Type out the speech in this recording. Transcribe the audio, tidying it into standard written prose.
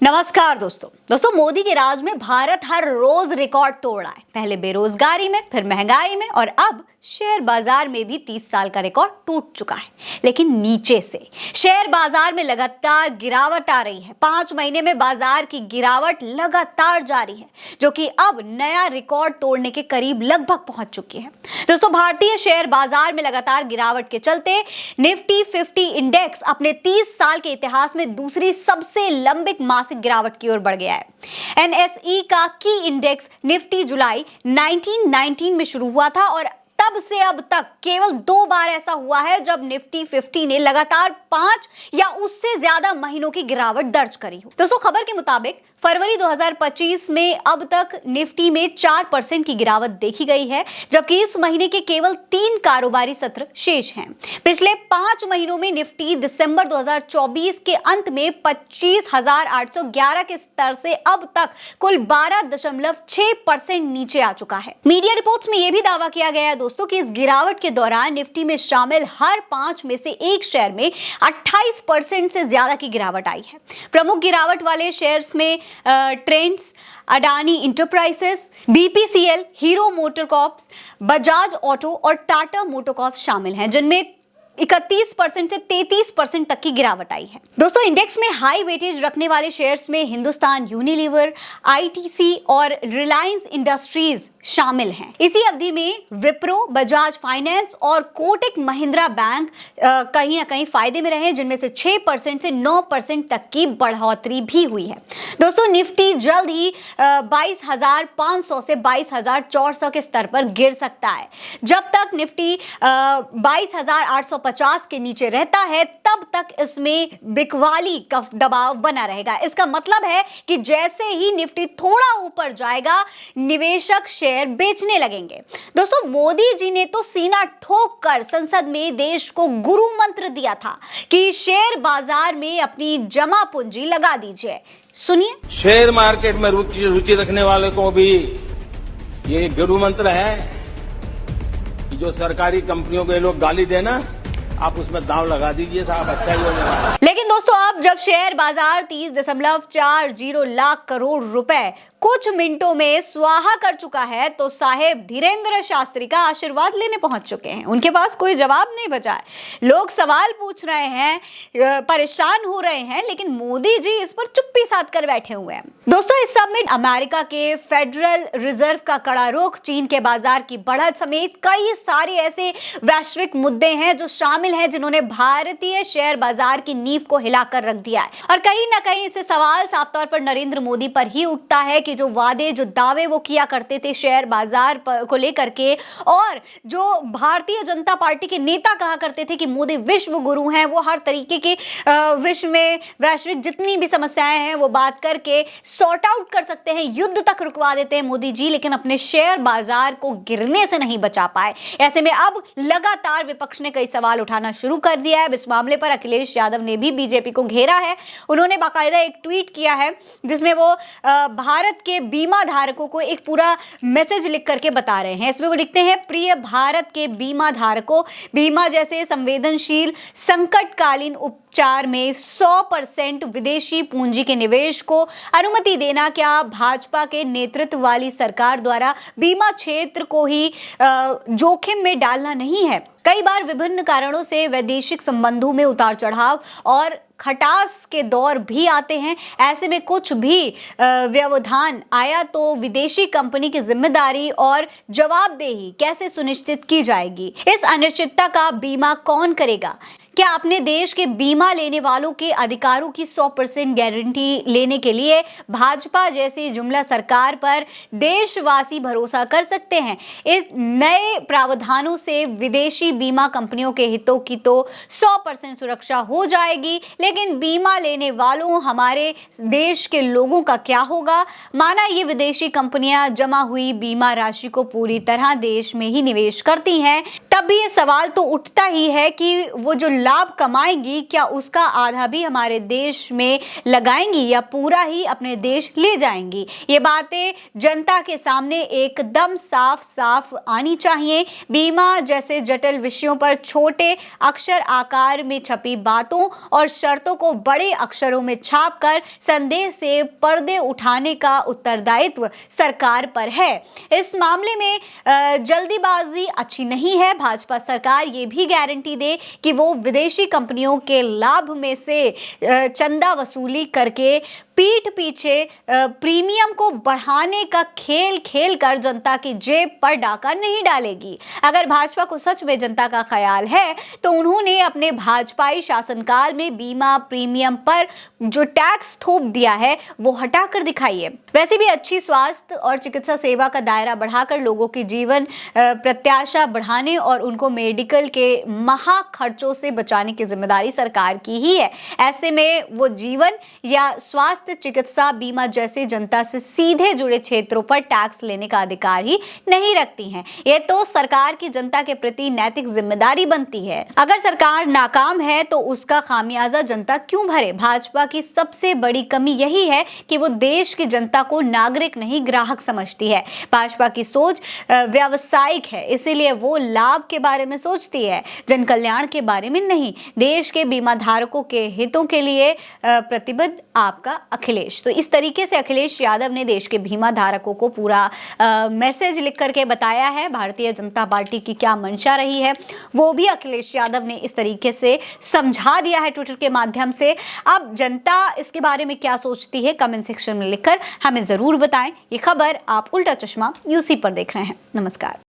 नमस्कार दोस्तों मोदी के राज में भारत हर रोज रिकॉर्ड तोड़ रहा है। पहले बेरोजगारी में, फिर महंगाई में और अब शेयर बाजार में भी 30 साल का रिकॉर्ड टूट चुका है। लेकिन नीचे से शेयर बाजार में लगातार गिरावट आ रही है। 5 महीने में बाजार की गिरावट लगातार जारी है, जो कि अब नया रिकॉर्ड तोड़ने के करीब लगभग पहुंच चुकी है। दोस्तों, भारतीय शेयर बाजार में लगातार गिरावट के चलते निफ्टी 50 इंडेक्स अपने 30 साल के इतिहास में दूसरी सबसे लंबी मासिक गिरावट की ओर बढ़ गया है। एनएसई का की इंडेक्स निफ्टी जुलाई 1919 में शुरू हुआ था और तब से अब तक केवल 2 बार ऐसा हुआ है जब निफ्टी 50 ने लगातार 5 या उससे ज्यादा महीनों की गिरावट दर्ज करी हो। दोस्तों, खबर के मुताबिक फरवरी 2025 में अब तक निफ्टी में 4% की गिरावट देखी गई है, जबकि इस महीने के केवल 3 कारोबारी सत्र शेष हैं। पिछले 5 महीनों में निफ्टी दिसंबर 2024 के अंत में 25,811 के स्तर से अब तक कुल 12.6% नीचे आ चुका है। मीडिया रिपोर्ट्स में यह भी दावा किया गया है दोस्तों कि इस गिरावट के दौरान निफ्टी में शामिल हर 5 में से एक शेयर में 28% से ज्यादा की गिरावट आई है। प्रमुख गिरावट वाले शेयर्स में trends, Adani Enterprises, BPCL, Hero MotoCorps, Bajaj Auto और टाटा मोटरकॉर्प शामिल हैं, जिनमें 31% से 33% तक की गिरावट आई है। दोस्तों, इंडेक्स में हाई वेटेज रखने वाले शेयर्स में हिंदुस्तान यूनिलीवर, आईटीसी और रिलायंस इंडस्ट्रीज शामिल हैं। इसी अवधि में विप्रो, बजाज फाइनेंस और कोटक महिंद्रा बैंक कहीं ना कहीं फायदे में रहे, जिनमें से 6% से 9% तक की बढ़ोतरी भी हुई है। दोस्तों, निफ्टी जल्द ही 22,500 से 22,400 के स्तर पर गिर सकता है। जब तक निफ्टी 22,850 के नीचे रहता है, तब तक इसमें बिकवाली का दबाव बना रहेगा। इसका मतलब है कि जैसे ही निफ्टी थोड़ा ऊपर जाएगा, निवेशक शेयर बेचने लगेंगे। दोस्तों, मोदी जी ने तो सीना ठोक कर संसद में देश को गुरु मंत्र दिया था कि शेयर बाजार में अपनी जमा पूंजी लगा दीजिए। सुनिए। शेयर मार्केट में रुचि रखने वाले को भी ये गुरु मंत्र है कि जो सरकारी कंपनियों के लोग गाली देना, आप उसमें दांव लगा दीजिए साहब, अच्छा ही होगा। लेकिन दोस्तों, अब जब शेयर बाजार 30.40 लाख करोड़ रुपए कुछ मिनटों में स्वाहा कर चुका है, तो साहेब धीरेन्द्र शास्त्री का आशीर्वाद लेने पहुंच चुके हैं। उनके पास कोई जवाब नहीं बचा है। लोग सवाल पूछ रहे हैं, परेशान हो रहे हैं, लेकिन मोदी जी इस पर चुप्पी साध कर बैठे हुए हैं। दोस्तों, इस सब में अमेरिका के फेडरल रिजर्व का कड़ा रुख, चीन के बाजार की बढ़त समेत कई सारे ऐसे वैश्विक मुद्दे हैं जो शामिल हैं, जिन्होंने भारतीय शेयर बाजार की नींव को हिलाकर रख दिया है। और कहीं ना कहीं इससे सवाल साफ तौर पर नरेंद्र मोदी पर ही उठता है कि जो वादे, जो दावे वो किया करते थे शेयर बाजार को लेकर के, और जो भारतीय जनता पार्टी के नेता कहा करते थे कि मोदी विश्व गुरु हैं, वो हर तरीके के विश्व में वैश्विक जितनी भी समस्याएं हैं वो बात करके सॉर्ट आउट कर सकते हैं, युद्ध तक रुकवा देते हैं मोदी जी, लेकिन अपने शेयर बाजार को गिरने से नहीं बचा पाए। ऐसे में अब लगातार विपक्ष ने कई सवाल उठाना शुरू कर दिया है। इस मामले पर अखिलेश यादव ने भी बीजेपी को घेरा है। उन्होंने बाकायदा एक ट्वीट किया है, जिसमें वो भारत के बीमा धारकों को एक पूरा मैसेज लिख करके बता रहे हैं। इसमें वो लिखते हैं, प्रिय भारत के बीमा धारकों, बीमा जैसे संवेदनशील संकटकालीन उपचार में 100% विदेशी पूंजी के निवेश को अनुमति देना क्या भाजपा के नेतृत्व वाली सरकार द्वारा बीमा क्षेत्र को ही जोखिम में डालना नहीं है? कई बार विभिन्न कारणों से वैदेशिक संबंधों में उतार चढ़ाव और खटास के दौर भी आते हैं। ऐसे में कुछ भी व्यवधान आया तो विदेशी कंपनी की जिम्मेदारी और जवाबदेही कैसे सुनिश्चित की जाएगी? इस अनिश्चितता का बीमा कौन करेगा? क्या अपने देश के बीमा लेने वालों के अधिकारों की 100% गारंटी लेने के लिए भाजपा जैसी जुमला सरकार पर देशवासी भरोसा कर सकते हैं? इस नए प्रावधानों से विदेशी बीमा कंपनियों के हितों की तो 100% सुरक्षा हो जाएगी, लेकिन बीमा लेने वालों, हमारे देश के लोगों का क्या होगा? माना ये विदेशी कंपनियां जमा हुई बीमा राशि को पूरी तरह देश में ही निवेश करती हैं, तब भी ये सवाल तो उठता ही है कि वो जो लाभ कमाएंगी, क्या उसका आधा भी हमारे देश में लगाएंगी या पूरा ही अपने देश ले जाएंगी? ये बातें जनता के सामने एकदम साफ साफ आनी चाहिए। बीमा जैसे जटिल विषयों पर छोटे अक्षर आकार में छपी बातों और शर्तों को बड़े अक्षरों में छापकर संदेह से पर्दे उठाने का उत्तरदायित्व सरकार पर है। इस मामले में जल्दीबाजी अच्छी नहीं है। भाजपा सरकार ये भी गारंटी दे कि वो विदेशी कंपनियों के लाभ में से चंदा वसूली करके पीठ पीछे प्रीमियम को बढ़ाने का खेल खेल कर जनता की जेब पर डाका नहीं डालेगी। अगर भाजपा को सच में जनता का ख्याल है तो उन्होंने अपने भाजपाई शासनकाल में बीमा प्रीमियम पर जो टैक्स थोप दिया है वो हटाकर दिखाइए। वैसे भी अच्छी स्वास्थ्य और चिकित्सा सेवा का दायरा बढ़ाकर लोगों की जीवन प्रत्याशा बढ़ाने और उनको मेडिकल के महा खर्चों से बचाने की जिम्मेदारी सरकार की ही है। ऐसे में वो जीवन या स्वास्थ्य चिकित्सा बीमा जैसे जनता से सीधे जुड़े क्षेत्रों पर टैक्स लेने का अधिकार ही नहीं रखती हैं। ये तो सरकार की जनता के प्रति नैतिक जिम्मेदारी बनती है। अगर सरकार नाकाम है तो उसका खामियाजा जनता क्यों भरे? भाजपा की सबसे बड़ी कमी यही है कि वो देश की जनता को नागरिक नहीं ग्राहक समझती है। भाजपा की सोच व्यावसायिक है, इसीलिए वो लाभ के बारे में सोचती है, जन कल्याण के बारे में नहीं। देश के बीमा धारकों के हितों के लिए प्रतिबद्ध आपका अखिलेश। तो इस तरीके से अखिलेश यादव ने देश के बीमा धारकों को पूरा मैसेज लिख करके बताया है। भारतीय जनता पार्टी की क्या मंशा रही है वो भी अखिलेश यादव ने इस तरीके से समझा दिया है ट्विटर के माध्यम से। अब जनता इसके बारे में क्या सोचती है कमेंट सेक्शन में लिखकर हमें जरूर बताएं। ये खबर आप उल्टा चश्मा यूसी पर देख रहे हैं। नमस्कार।